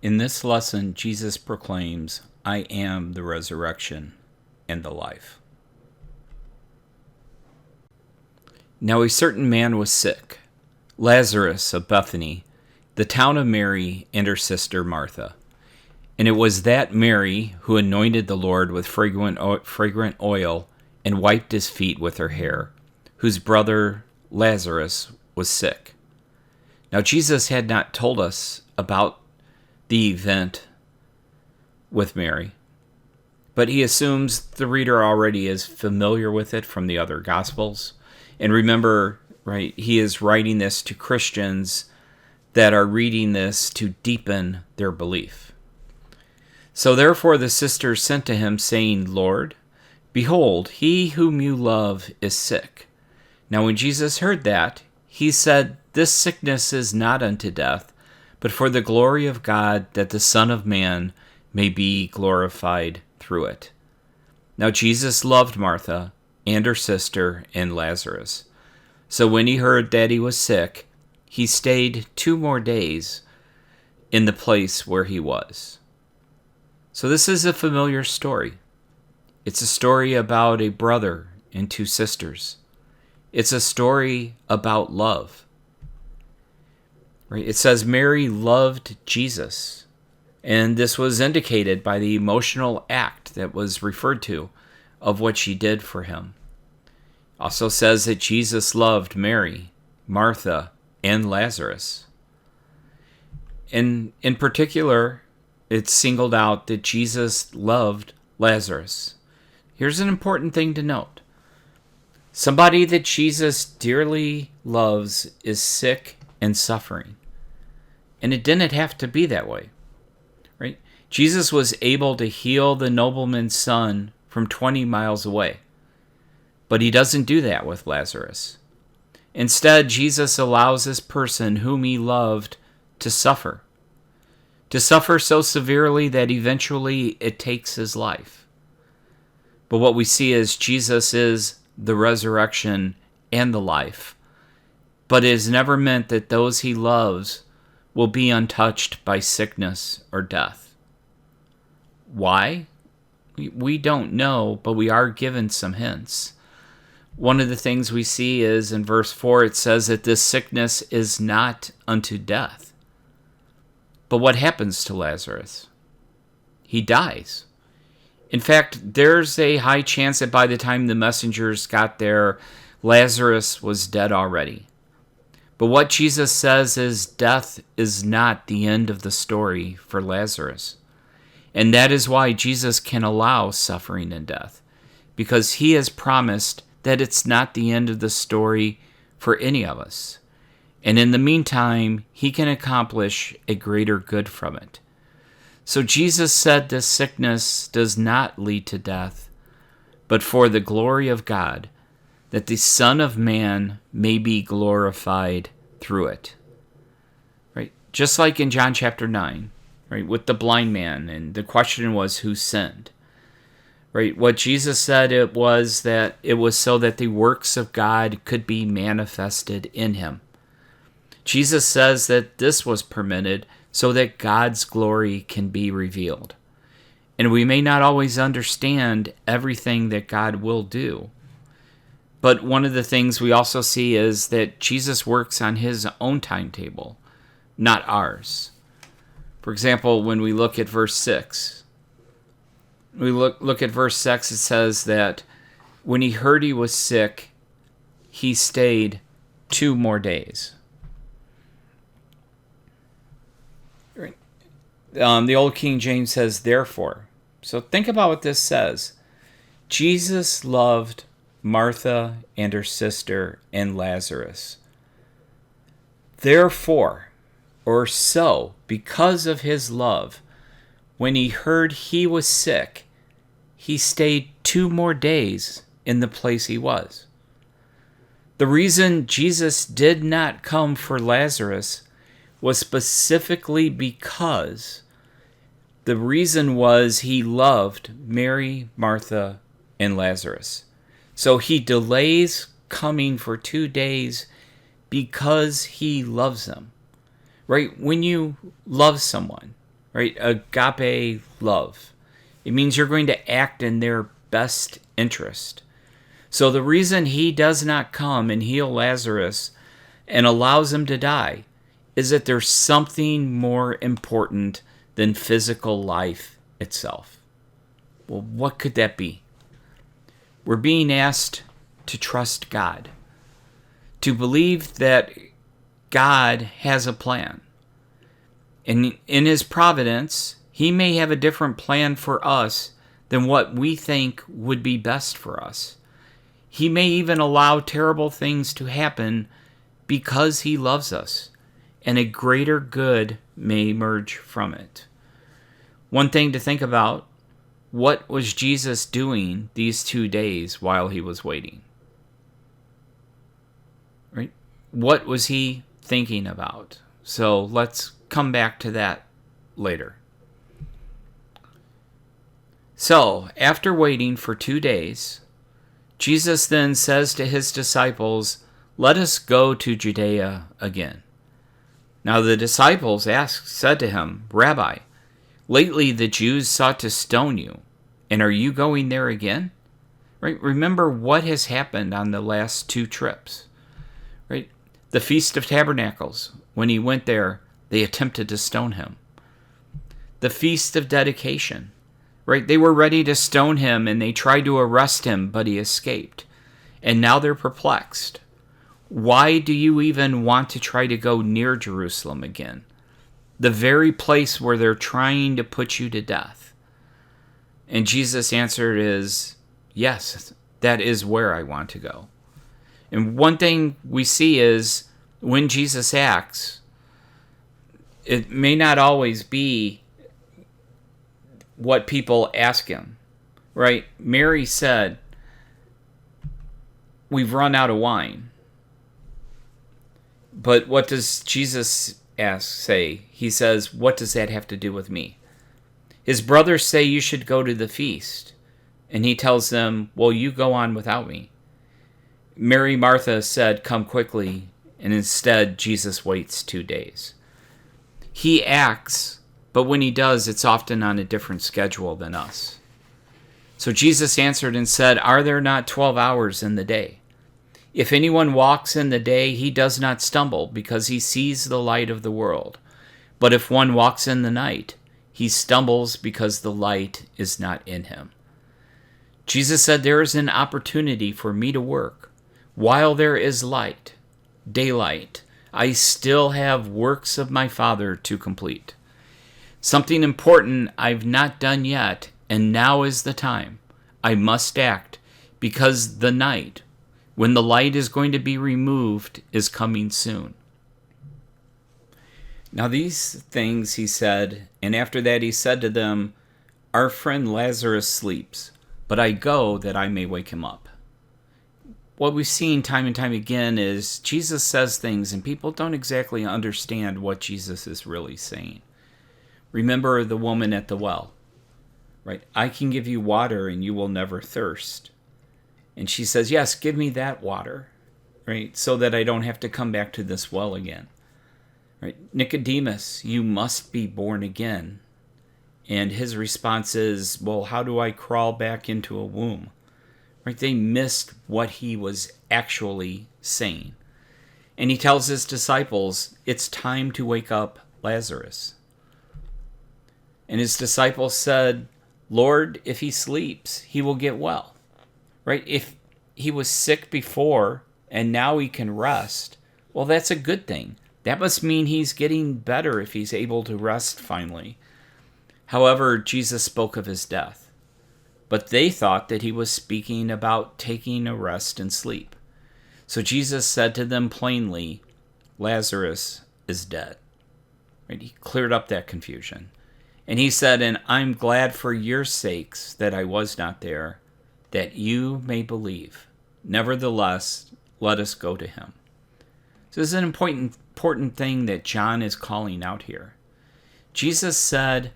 In this lesson, Jesus proclaims, "I am the resurrection and the life." Now a certain man was sick, Lazarus of Bethany, the town of Mary and her sister Martha. And it was that Mary who anointed the Lord with fragrant oil and wiped his feet with her hair, whose brother Lazarus was sick. Now Jesus had not told us about the event with Mary, but he assumes the reader already is familiar with it from the other Gospels. And remember, right, he is writing this to Christians that are reading this to deepen their belief. So therefore the sisters sent to him, saying, "Lord, behold, he whom you love is sick." Now when Jesus heard that, he said, "This sickness is not unto death, but for the glory of God, that the Son of Man may be glorified through it." Now Jesus loved Martha and her sister and Lazarus. So when he heard that he was sick, he stayed 2 more days in the place where he was. So this is a familiar story. It's a story about a brother and 2 sisters. It's a story about love. Right? It says Mary loved Jesus, and this was indicated by the emotional act that was referred to of what she did for him. Also says that Jesus loved Mary, Martha, and Lazarus. And in particular, it's singled out that Jesus loved Lazarus. Here's an important thing to note. Somebody that Jesus dearly loves is sick and suffering. And it didn't have to be that way, right? Jesus was able to heal the nobleman's son from 20 miles away. But he doesn't do that with Lazarus. Instead, Jesus allows this person whom he loved to suffer so severely that eventually it takes his life. But what we see is Jesus is the resurrection and the life. But it is never meant that those he loves will be untouched by sickness or death. Why? We don't know, but we are given some hints. One of the things we see is in verse 4, it says that this sickness is not unto death. But what happens to Lazarus? He dies. In fact, there's a high chance that by the time the messengers got there, Lazarus was dead already. But what Jesus says is death is not the end of the story for Lazarus. And that is why Jesus can allow suffering and death, because he has promised that it's not the end of the story for any of us. And in the meantime, he can accomplish a greater good from it. So Jesus said this sickness does not lead to death, but for the glory of God, that the Son of Man may be glorified through it. Right? Just like in John chapter 9, right, with the blind man, and the question was, who sinned? Right? What Jesus said it was that it was so that the works of God could be manifested in him. Jesus says that this was permitted so that God's glory can be revealed. And we may not always understand everything that God will do. But one of the things we also see is that Jesus works on his own timetable, not ours. For example, when we look at verse 6, it says that when he heard he was sick, he stayed 2 more days. Right. The old King James says, therefore. So think about what this says. Jesus loved Martha and her sister and Lazarus. Therefore, or so, because of his love, when he heard he was sick, he stayed 2 more days in the place he was. The reason Jesus did not come for Lazarus was specifically because the reason was he loved Mary, Martha, and Lazarus. So he delays coming for 2 days because he loves them. Right? When you love someone, right? Agape love. It means you're going to act in their best interest. So the reason he does not come and heal Lazarus and allows him to die is that there's something more important than physical life itself. Well, what could that be? We're being asked to trust God, to believe that God has a plan. And in his providence, he may have a different plan for us than what we think would be best for us. He may even allow terrible things to happen because he loves us, and a greater good may emerge from it. One thing to think about, what was Jesus doing these 2 days while he was waiting? Right? What was he thinking about? So let's come back to that later. So, after waiting for 2 days, Jesus then says to his disciples, "Let us go to Judea again." Now the disciples said to him, "Rabbi, lately the Jews sought to stone you, and are you going there again?" Right? Remember what has happened on the last 2 trips. Right? The Feast of Tabernacles, when he went there, they attempted to stone him. The Feast of Dedication, right? They were ready to stone him and they tried to arrest him, but he escaped. And now they're perplexed. Why do you even want to try to go near Jerusalem again? The very place where they're trying to put you to death. And Jesus' answer is, yes, that is where I want to go. And one thing we see is when Jesus acts, it may not always be what people ask him, right? Mary said, "We've run out of wine." But what does Jesus say? He says, "What does that have to do with me?" His brothers say you should go to the feast. And he tells them, "Well, you go on without me." Mary Martha said, "Come quickly." And instead, Jesus waits 2 days. He acts, but when he does, it's often on a different schedule than us. So Jesus answered and said, "Are there not 12 hours in the day? If anyone walks in the day, he does not stumble, because he sees the light of the world. But if one walks in the night, he stumbles because the light is not in him." Jesus said, there is an opportunity for me to work. While there is light, daylight, I still have works of my Father to complete. Something important I've not done yet, and now is the time. I must act, because the night, when the light is going to be removed, is coming soon. Now these things he said, and after that he said to them, "Our friend Lazarus sleeps, but I go that I may wake him up." What we've seen time and time again is Jesus says things and people don't exactly understand what Jesus is really saying. Remember the woman at the well, right? "I can give you water and you will never thirst." And she says, "Yes, give me that water," right? "So that I don't have to come back to this well again." Right? "Nicodemus, you must be born again." And his response is, "Well, how do I crawl back into a womb?" Right? They missed what he was actually saying. And he tells his disciples, it's time to wake up Lazarus. And his disciples said, "Lord, if he sleeps, he will get well." Right? If he was sick before and now he can rest, well, that's a good thing. That must mean he's getting better if he's able to rest finally. However, Jesus spoke of his death. But they thought that he was speaking about taking a rest and sleep. So Jesus said to them plainly, "Lazarus is dead." Right? He cleared up that confusion. And he said, "And I'm glad for your sakes that I was not there, that you may believe. Nevertheless, let us go to him." So this is an important thing that John is calling out here. Jesus said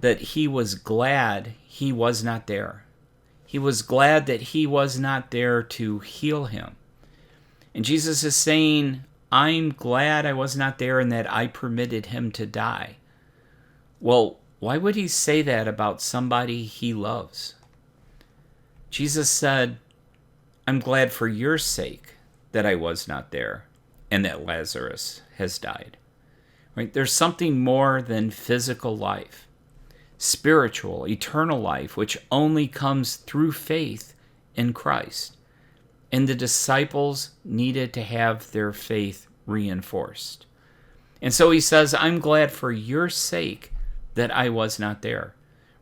that he was glad he was not there. He was glad that he was not there to heal him. And Jesus is saying, I'm glad I was not there and that I permitted him to die. Well, why would he say that about somebody he loves? Jesus said, I'm glad for your sake that I was not there and that Lazarus has died. Right? There's something more than physical life, spiritual, eternal life, which only comes through faith in Christ. And the disciples needed to have their faith reinforced. And so he says, I'm glad for your sake that I was not there.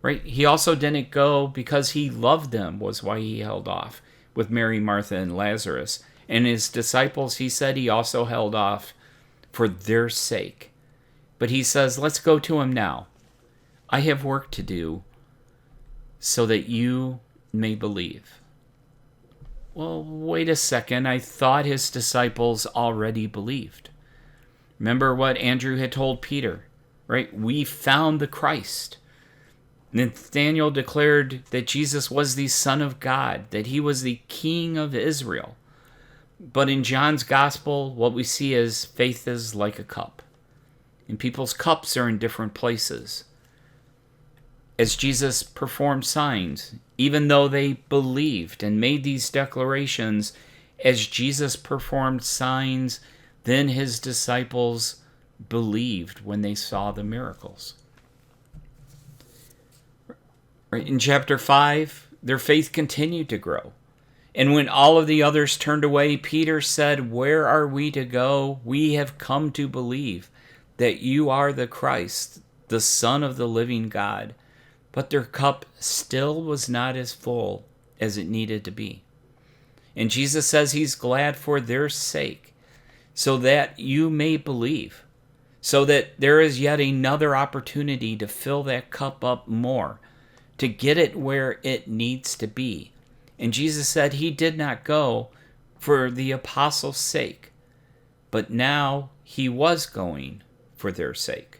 Right? He also didn't go because he loved them, was why he held off with Mary, Martha, and Lazarus. And his disciples, he said he also held off for their sake. But he says, let's go to him now. I have work to do so that you may believe. Well, wait a second. I thought his disciples already believed. Remember what Andrew had told Peter, right? We found the Christ. Nathanael declared that Jesus was the Son of God, that he was the King of Israel. But in John's Gospel, what we see is faith is like a cup. And people's cups are in different places. As Jesus performed signs, even though they believed and made these declarations, as Jesus performed signs, then his disciples believed when they saw the miracles. Right, in chapter 5, their faith continued to grow. And when all of the others turned away, Peter said, where are we to go? We have come to believe that you are the Christ, the Son of the living God. But their cup still was not as full as it needed to be. And Jesus says he's glad for their sake, so that you may believe, so that there is yet another opportunity to fill that cup up more, to get it where it needs to be. And Jesus said he did not go for the apostles' sake, but now he was going for their sake.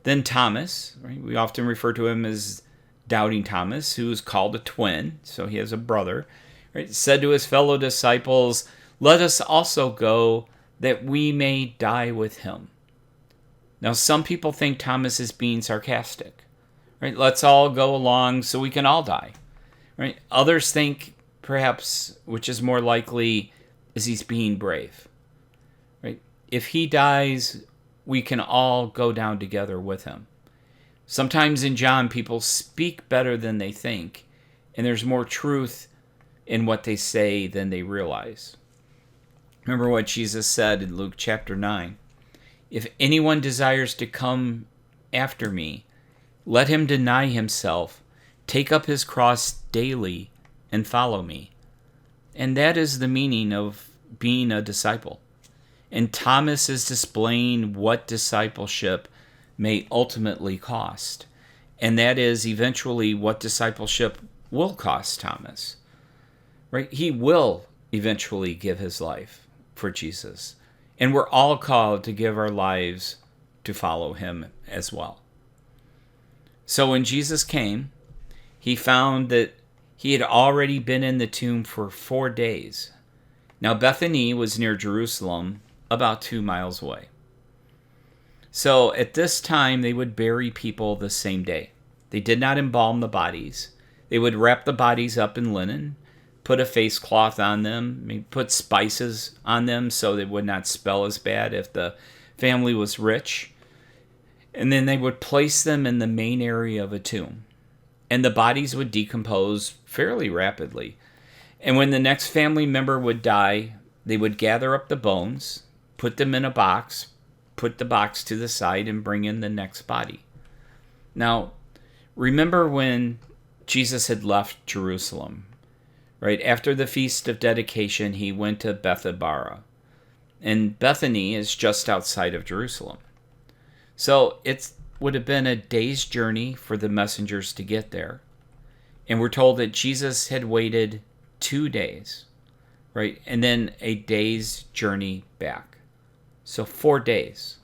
Then Thomas, right, we often refer to him as Doubting Thomas, who is called a twin, so he has a brother, right, said to his fellow disciples, let us also go that we may die with him. Now, some people think Thomas is being sarcastic. Right? Let's all go along so we can all die. Right? Others think, perhaps, which is more likely, is he's being brave. Right? If he dies, we can all go down together with him. Sometimes in John, people speak better than they think, and there's more truth in what they say than they realize. Remember what Jesus said in Luke chapter 9. If anyone desires to come after me, let him deny himself, take up his cross daily, and follow me. And that is the meaning of being a disciple. And Thomas is displaying what discipleship may ultimately cost. And that is eventually what discipleship will cost Thomas. Right? He will eventually give his life for Jesus. And we're all called to give our lives to follow him as well. So when Jesus came, he found that he had already been in the tomb for 4 days. Now Bethany was near Jerusalem, about 2 miles away. So at this time, they would bury people the same day. They did not embalm the bodies. They would wrap the bodies up in linen, put a face cloth on them, maybe put spices on them so they would not smell as bad if the family was rich. And then they would place them in the main area of a tomb. And the bodies would decompose fairly rapidly. And when the next family member would die, they would gather up the bones, put them in a box, put the box to the side, and bring in the next body. Now, remember when Jesus had left Jerusalem, right? After the Feast of Dedication, he went to Bethabara. And Bethany is just outside of Jerusalem. So it would have been a day's journey for the messengers to get there. And we're told that Jesus had waited 2 days, right? And then a day's journey back. So 4 days.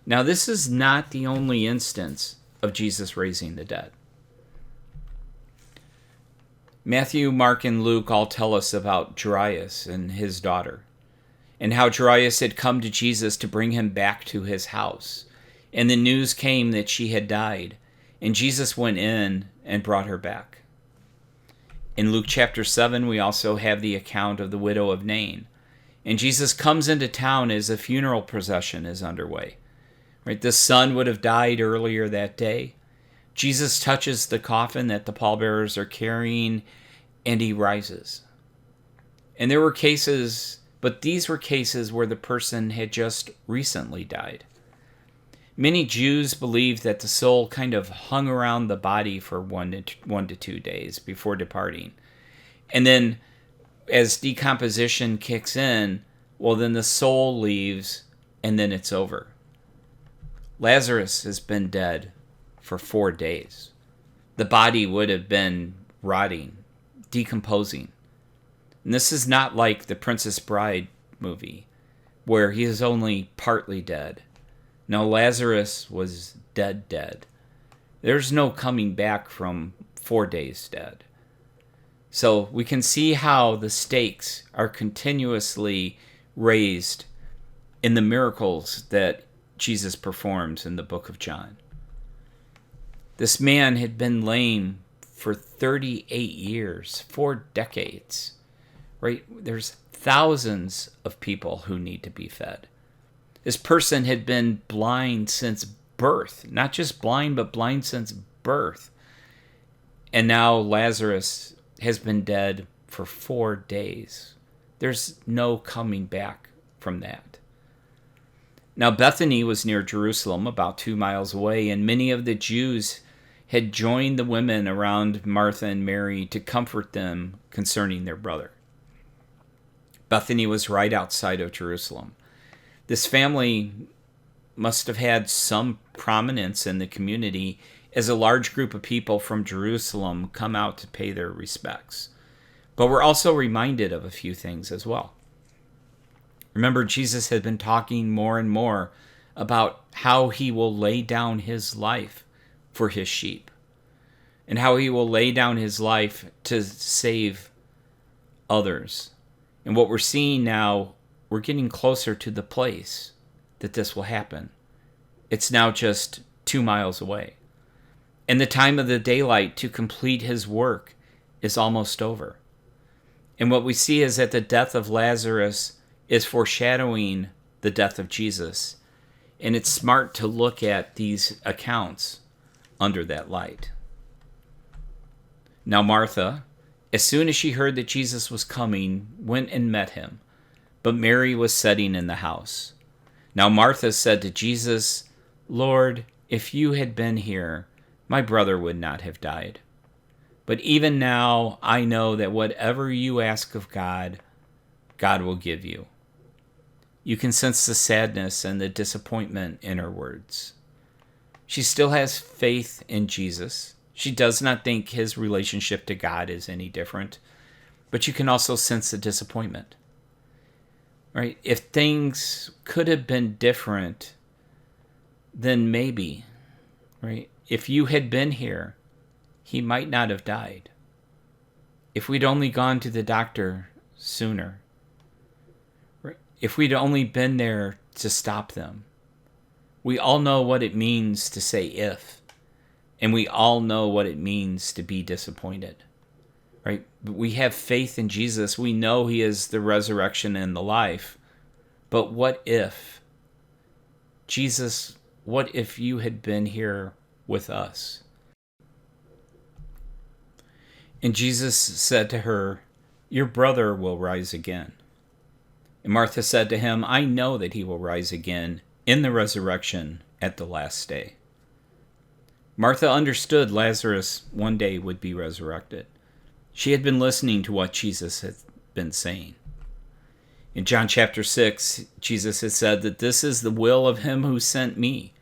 Now, this is not the only instance of Jesus raising the dead. Matthew, Mark, and Luke all tell us about Jairus and his daughter, and how Jairus had come to Jesus to bring him back to his house. and the news came that she had died, and Jesus went in and brought her back. In Luke chapter 7, we also have the account of the widow of Nain. And Jesus comes into town as a funeral procession is underway. Right? The son would have died earlier that day. Jesus touches the coffin that the pallbearers are carrying, and he rises. And there were cases, but these were cases where the person had just recently died. Many Jews believed that the soul kind of hung around the body for 1 to 2 days before departing. And then as decomposition kicks in, well, then the soul leaves and then it's over. Lazarus has been dead for 4 days. The body would have been rotting, decomposing. And this is not like the Princess Bride movie, where he is only partly dead. No, Lazarus was dead. There's no coming back from 4 days dead. So we can see how the stakes are continuously raised in the miracles that Jesus performs in the book of John. This man had been lame for 38 years, 4 decades, right? There's thousands of people who need to be fed. This person had been blind since birth, not just blind, but blind since birth. And now Lazarus has been dead for 4 days. There's no coming back from that. Now Bethany was near Jerusalem, about 2 miles away, and many of the Jews had joined the women around Martha and Mary to comfort them concerning their brother. Bethany was right outside of Jerusalem. This family must have had some prominence in the community as a large group of people from Jerusalem come out to pay their respects. But we're also reminded of a few things as well. Remember, Jesus had been talking more and more about how he will lay down his life for his sheep, and how he will lay down his life to save others. And what we're seeing now, we're getting closer to the place that this will happen. It's now just 2 miles away. And the time of the daylight to complete his work is almost over. And what we see is that the death of Lazarus is foreshadowing the death of Jesus. And it's smart to look at these accounts under that light. Now Martha, as soon as she heard that Jesus was coming, went and met him. But Mary was sitting in the house. Now Martha said to Jesus, "Lord, if you had been here, my brother would not have died. But even now I know that whatever you ask of God, God will give you." You can sense the sadness and the disappointment in her words. She still has faith in Jesus. She does not think his relationship to God is any different. But you can also sense the disappointment. Right? If things could have been different, then maybe, right? If you had been here, he might not have died. If we'd only gone to the doctor sooner, right? If we'd only been there to stop them. We all know what it means to say if, and we all know what it means to be disappointed. Right? We have faith in Jesus. We know he is the resurrection and the life. But what if? Jesus, what if you had been here with us? And Jesus said to her, "Your brother will rise again." And Martha said to him, "I know that he will rise again in the resurrection at the last day." Martha understood Lazarus one day would be resurrected. She had been listening to what Jesus had been saying. In John chapter 6, Jesus had said that this is the will of him who sent me,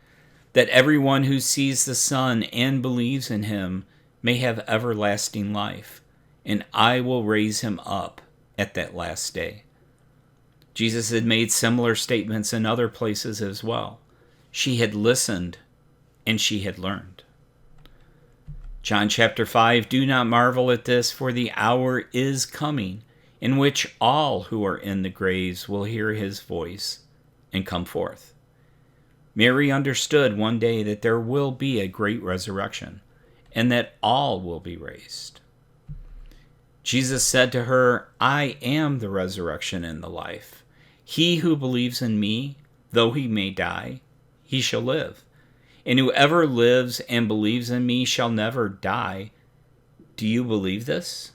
that everyone who sees the Son and believes in him may have everlasting life, and I will raise him up at that last day. Jesus had made similar statements in other places as well. She had listened, and she had learned. John chapter 5, "Do not marvel at this, for the hour is coming, in which all who are in the graves will hear his voice and come forth." Mary understood one day that there will be a great resurrection and that all will be raised. Jesus said to her, I am the resurrection and the life. He who believes in me, though he may die, he shall live. And whoever lives and believes in me shall never die. Do you believe this?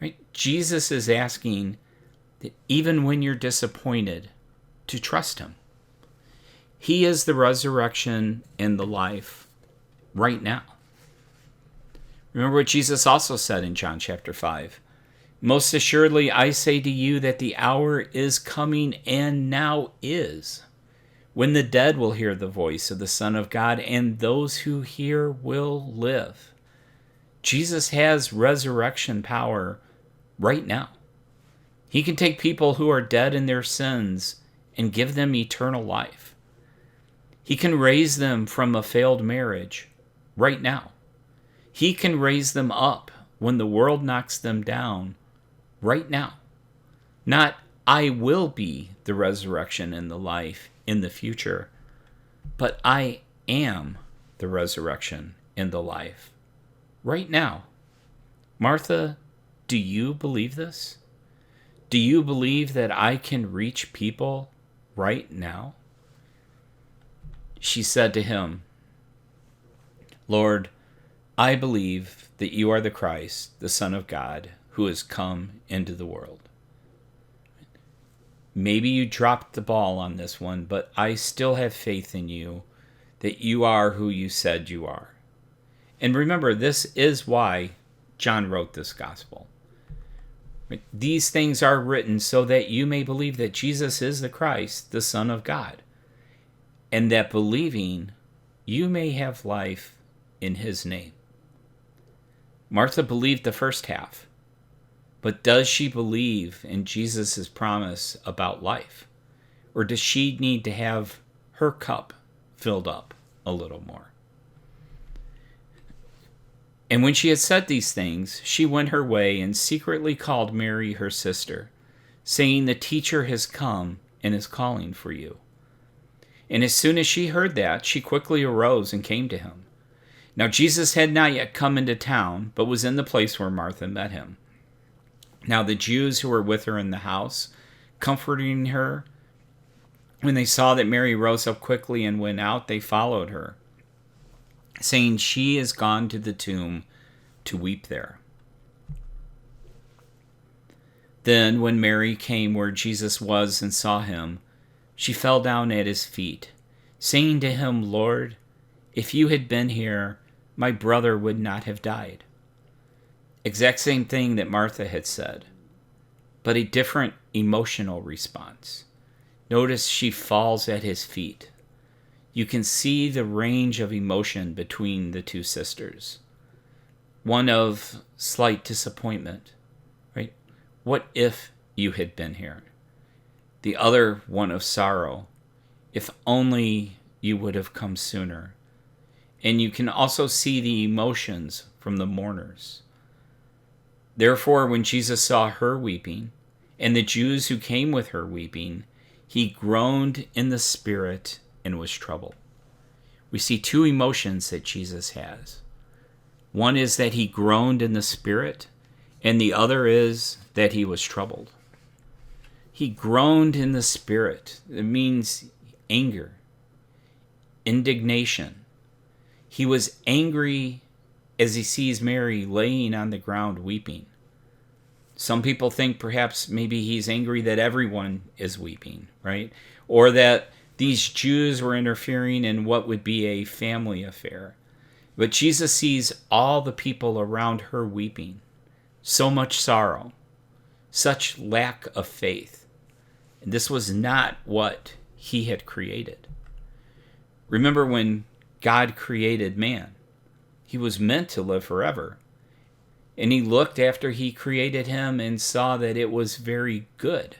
Right? Jesus is asking that even when you're disappointed, to trust him. He is the resurrection and the life right now. Remember what Jesus also said in John chapter 5. Most assuredly, I say to you that the hour is coming and now is, when the dead will hear the voice of the Son of God, and those who hear will live. Jesus has resurrection power right now. He can take people who are dead in their sins and give them eternal life. He can raise them from a failed marriage right now. He can raise them up when the world knocks them down right now. Not, I will be the resurrection and the life in the future, but I am the resurrection and the life right now. Martha, do you believe this? Do you believe that I can reach people right now? She said to him, Lord, I believe that you are the Christ, the Son of God, who has come into the world. Maybe you dropped the ball on this one, but I still have faith in you that you are who you said you are. And remember, this is why John wrote this gospel. These things are written so that you may believe that Jesus is the Christ, the Son of God, and that believing you may have life in his name. Martha believed the first half, but does she believe in Jesus' promise about life? Or does she need to have her cup filled up a little more? And when she had said these things, she went her way and secretly called Mary her sister, saying, the teacher has come and is calling for you. And as soon as she heard that, she quickly arose and came to him. Now Jesus had not yet come into town, but was in the place where Martha met him. Now the Jews who were with her in the house, comforting her, when they saw that Mary rose up quickly and went out, they followed her, saying, she is gone to the tomb to weep there. Then when Mary came where Jesus was and saw him, she fell down at his feet, saying to him, Lord, if you had been here, my brother would not have died. Exact same thing that Martha had said, but a different emotional response. Notice she falls at his feet. You can see the range of emotion between the two sisters. One of slight disappointment, right? What if you had been here? The other one of sorrow. If only you would have come sooner. And you can also see the emotions from the mourners. Therefore, when Jesus saw her weeping, and the Jews who came with her weeping, he groaned in the spirit and was troubled. We see two emotions that Jesus has. One is that he groaned in the spirit, and the other is that he was troubled. He groaned in the spirit. It means anger, indignation. He was angry as he sees Mary laying on the ground weeping. Some people think perhaps maybe he's angry that everyone is weeping, right? Or that these Jews were interfering in what would be a family affair. But Jesus sees all the people around her weeping. So much sorrow, such lack of faith. And this was not what he had created. Remember when God created man, he was meant to live forever. And he looked after he created him and saw that it was very good.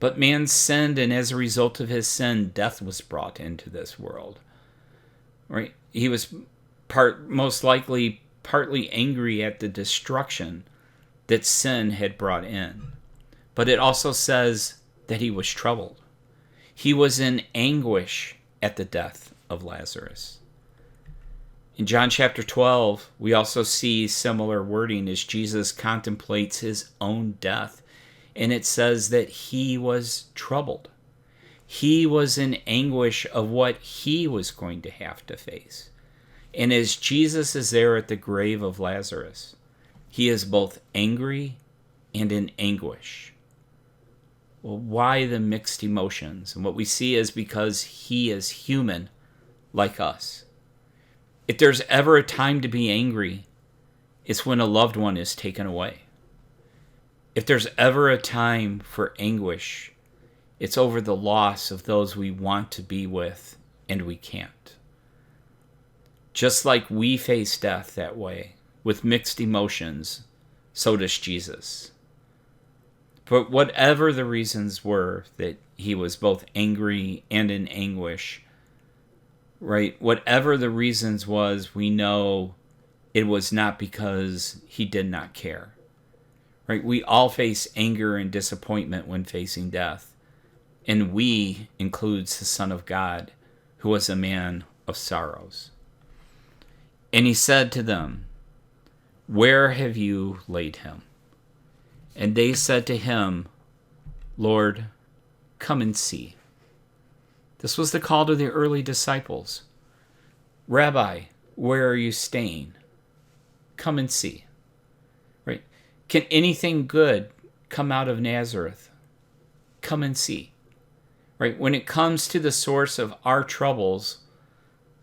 But man sinned, and as a result of his sin, death was brought into this world. Right? He was most likely partly angry at the destruction that sin had brought in. But it also says that he was troubled. He was in anguish at the death of Lazarus. In John chapter 12, we also see similar wording as Jesus contemplates his own death. And it says that he was troubled. He was in anguish of what he was going to have to face. And as Jesus is there at the grave of Lazarus, he is both angry and in anguish. Well, why the mixed emotions? And what we see is because he is human like us. If there's ever a time to be angry, it's when a loved one is taken away. If there's ever a time for anguish, it's over the loss of those we want to be with and we can't. Just like we face death that way, with mixed emotions, so does Jesus. But whatever the reasons were that he was both angry and in anguish, right? Whatever the reasons was, we know it was not because he did not care. Right? We all face anger and disappointment when facing death. And we includes the Son of God, who was a man of sorrows. And he said to them, "Where have you laid him?" And they said to him, "Lord, come and see." This was the call to the early disciples. "Rabbi, where are you staying? Come and see." Right? Can anything good come out of Nazareth? Come and see. Right? When it comes to the source of our troubles,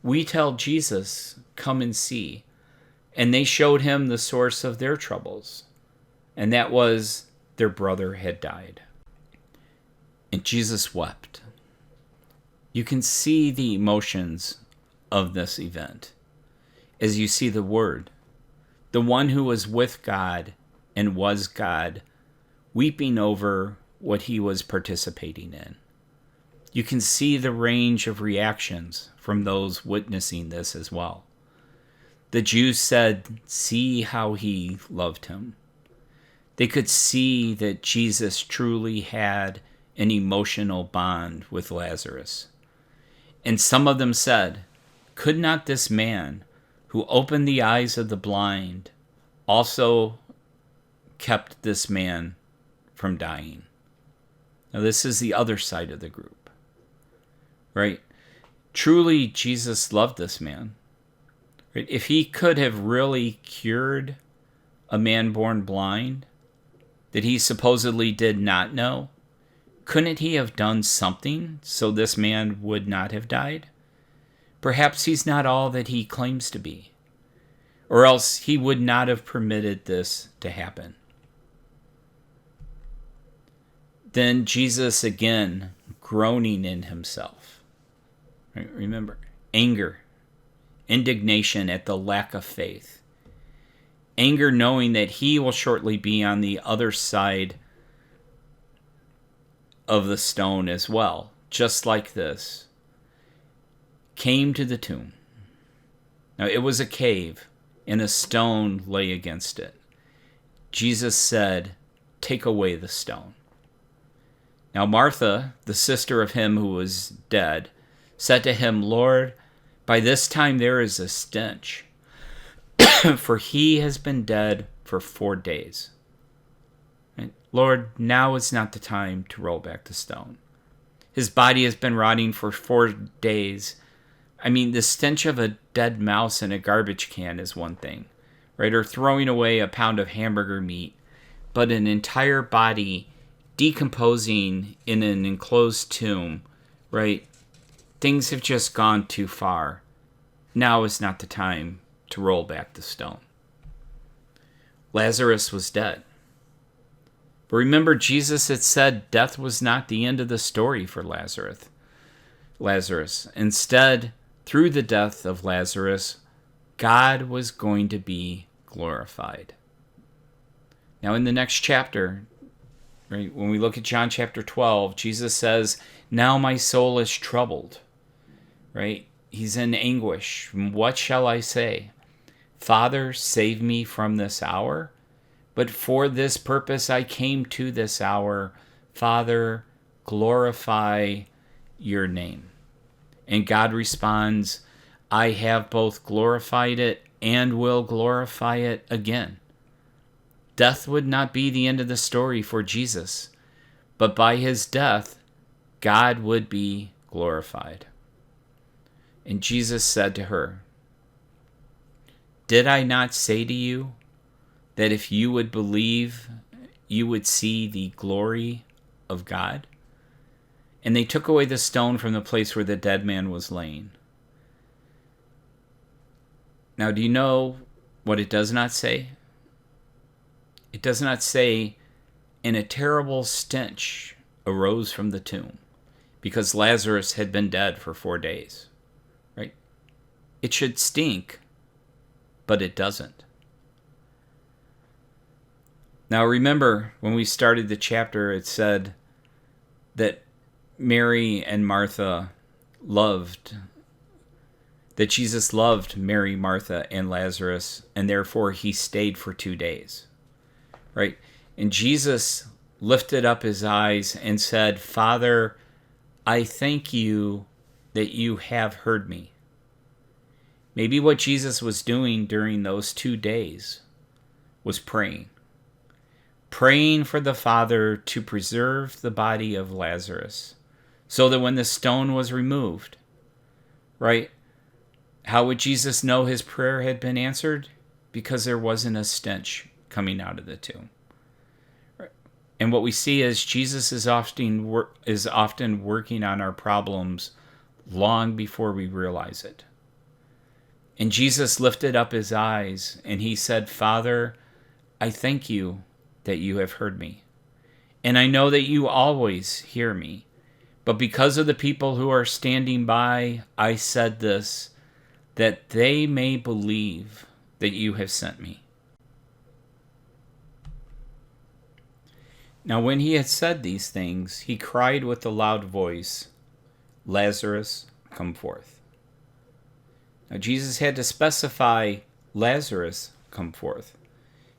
we tell Jesus, "Come and see." And they showed him the source of their troubles. And that was their brother had died. And Jesus wept. You can see the emotions of this event as you see the Word, the one who was with God and was God, weeping over what he was participating in. You can see the range of reactions from those witnessing this as well. The Jews said, "See how he loved him." They could see that Jesus truly had an emotional bond with Lazarus. And some of them said, "Could not this man who opened the eyes of the blind also kept this man from dying?" Now this is the other side of the group, right? Truly, Jesus loved this man. Right? If he could have really cured a man born blind that he supposedly did not know, couldn't he have done something so this man would not have died? Perhaps he's not all that he claims to be, or else he would not have permitted this to happen. Then Jesus, again, groaning in himself. Right? Remember, anger, indignation at the lack of faith. Anger knowing that he will shortly be on the other side of the stone as well, just like this, came to the tomb. Now it was a cave, and a stone lay against it. Jesus said, "Take away the stone." Now Martha, the sister of him who was dead, said to him, "Lord, by this time there is a stench, for he has been dead for 4 days." Right? "Lord, now is not the time to roll back the stone. His body has been rotting for 4 days. I mean, the stench of a dead mouse in a garbage can is one thing, right? Or throwing away a pound of hamburger meat, but an entire body decomposing in an enclosed tomb, right? Things have just gone too far. Now is not the time to roll back the stone." Lazarus was dead. But remember, Jesus had said death was not the end of the story for Lazarus. Instead, through the death of Lazarus, God was going to be glorified. Now, in the next chapter, right, when we look at John chapter 12, Jesus says, "Now my soul is troubled." Right? He's in anguish. "What shall I say? Father, save me from this hour? But for this purpose I came to this hour. Father, glorify your name." And God responds, I have both glorified it and will glorify it again. Death would not be the end of the story for Jesus, but by his death, God would be glorified. And Jesus said to her, did I not say to you that if you would believe, you would see the glory of God? And they took away the stone from the place where the dead man was laying. Now, do you know what it does not say? It does not say, and a terrible stench arose from the tomb, because Lazarus had been dead for 4 days. Right? It should stink, but it doesn't. Now remember, when we started the chapter, it said that Mary and Martha that Jesus loved Mary, Martha, and Lazarus, and therefore he stayed for 2 days. Right? And Jesus lifted up his eyes and said, Father, I thank you that you have heard me. Maybe what Jesus was doing during those 2 days was praying. Praying for the Father to preserve the body of Lazarus, so that when the stone was removed, right? How would Jesus know his prayer had been answered? Because there wasn't a stench coming out of the tomb. Right? And what we see is Jesus is often working on our problems long before we realize it. And Jesus lifted up his eyes and he said, Father, I thank you that you have heard me. And I know that you always hear me. But because of the people who are standing by, I said this, that they may believe that you have sent me. Now when he had said these things, he cried with a loud voice, Lazarus, come forth. Now Jesus had to specify Lazarus, come forth,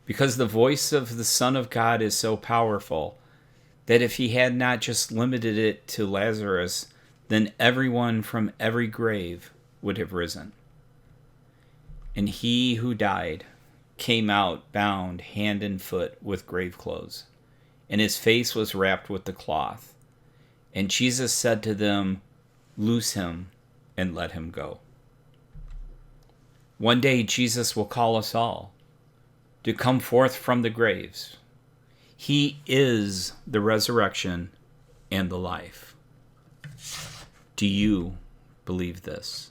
because the voice of the Son of God is so powerful that if he had not just limited it to Lazarus, then everyone from every grave would have risen. And he who died came out bound hand and foot with grave clothes, and his face was wrapped with the cloth. And Jesus said to them, loose him and let him go. One day Jesus will call us all to come forth from the graves. He is the resurrection and the life. Do you believe this?